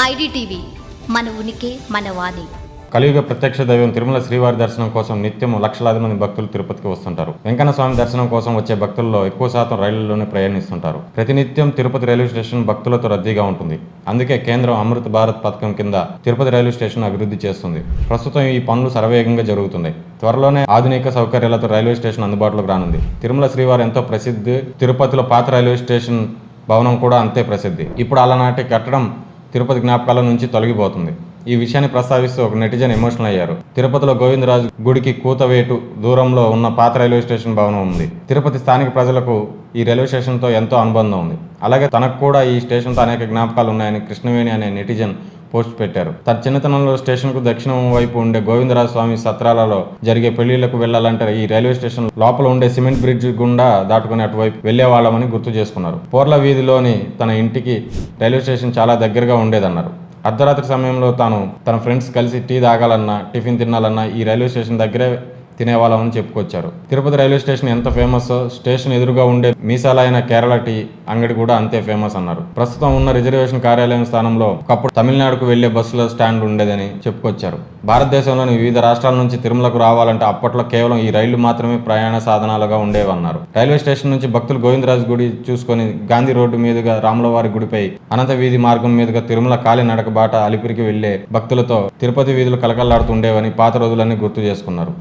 IDTV మన ఉనికి మన వాణి. కలియుగ ప్రత్యక్ష దైవం తిరుమల శ్రీవారి దర్శనం కోసం నిత్యం లక్షలాది మంది భక్తులు తిరుపతికి వస్తుంటారు. వెంకన్న స్వామి దర్శనం కోసం వచ్చే భక్తుల్లో ఎక్కువ శాతం రైళ్లలోనే ప్రయాణిస్తుంటారు. ప్రతినిత్యం తిరుపతి రైల్వే స్టేషన్ భక్తులతో రద్దీగా ఉంటుంది. అందుకే కేంద్రం అమృత్ భారత్ పథకం కింద తిరుపతి రైల్వే స్టేషన్ అభివృద్ధి చేస్తుంది. ప్రస్తుతం ఈ పనులు శరవేగంగా జరుగుతున్నాయి. త్వరలోనే ఆధునిక సౌకర్యాలతో రైల్వే స్టేషన్ అందుబాటులోకి రానుంది. తిరుమల శ్రీవారి ఎంతో ప్రసిద్ధి. తిరుపతిలో పాత రైల్వే స్టేషన్ భవనం కూడా అంతే ప్రసిద్ధి. ఇప్పుడు అలనాటి కట్టడం తిరుపతి జ్ఞాపకాల నుంచి తొలగిపోతుంది. ఈ విషయాన్ని ప్రస్తావిస్తూ ఒక నెటిజన్ ఎమోషనల్ అయ్యారు. తిరుపతిలో గోవిందరాజు గుడికి కూతవేటు దూరంలో ఉన్న పాత రైల్వే స్టేషన్ భవనం ఉంది. తిరుపతి స్థానిక ప్రజలకు ఈ రైల్వే స్టేషన్తో ఎంతో అనుబంధం ఉంది. అలాగే తనకు కూడా ఈ స్టేషన్తో అనేక జ్ఞాపకాలు ఉన్నాయని కృష్ణవేణి అనే నెటిజన్ పోస్ట్ పెట్టారు. తన చిన్నతనంలో స్టేషన్కు దక్షిణం వైపు ఉండే గోవిందరాజు స్వామి సత్రాలలో జరిగే పెళ్లిళ్లకు వెళ్లాలంటే ఈ రైల్వే స్టేషన్ లోపల ఉండే సిమెంట్ బ్రిడ్జ్ గుండా దాటుకుని అటువైపు వెళ్లేవాళ్ళమని గుర్తు చేసుకున్నారు. పోర్ల వీధిలోని తన ఇంటికి రైల్వే స్టేషన్ చాలా దగ్గరగా ఉండేదన్నారు. అర్ధరాత్రి సమయంలో తన ఫ్రెండ్స్ కలిసి టీ తాగాలన్నా టిఫిన్ తినాలన్నా ఈ రైల్వే స్టేషన్ దగ్గరే తినేవాళ్ళమని చెప్పుకొచ్చారు. తిరుపతి రైల్వే స్టేషన్ ఎంత ఫేమస్, స్టేషన్ ఎదురుగా ఉండే మీసాలైన కేరళ టీ అంగడి కూడా అంతే ఫేమస్ అన్నారు. ప్రస్తుతం ఉన్న రిజర్వేషన్ కార్యాలయం స్థానంలో ఒకప్పుడు తమిళనాడుకు వెళ్లే బస్సుల స్టాండ్ ఉండేదని చెప్పుకొచ్చారు. భారతదేశంలోని వివిధ రాష్ట్రాల నుంచి తిరుమలకు రావాలంటే అప్పట్లో కేవలం ఈ రైళ్లు మాత్రమే ప్రయాణ సాధనాలుగా ఉండేవన్నారు. రైల్వే స్టేషన్ నుంచి భక్తులు గోవిందరాజు గుడి చూసుకొని గాంధీ రోడ్డు మీదుగా రాములవారి గుడిపై అనంత వీధి మార్గం మీదుగా తిరుమల కాలి నడక బాట అలిపిరికి వెళ్లే భక్తులతో తిరుపతి వీధులు కలకల్లాడుతుండేవని పాత రోజులన్నీ గుర్తు చేసుకున్నారు.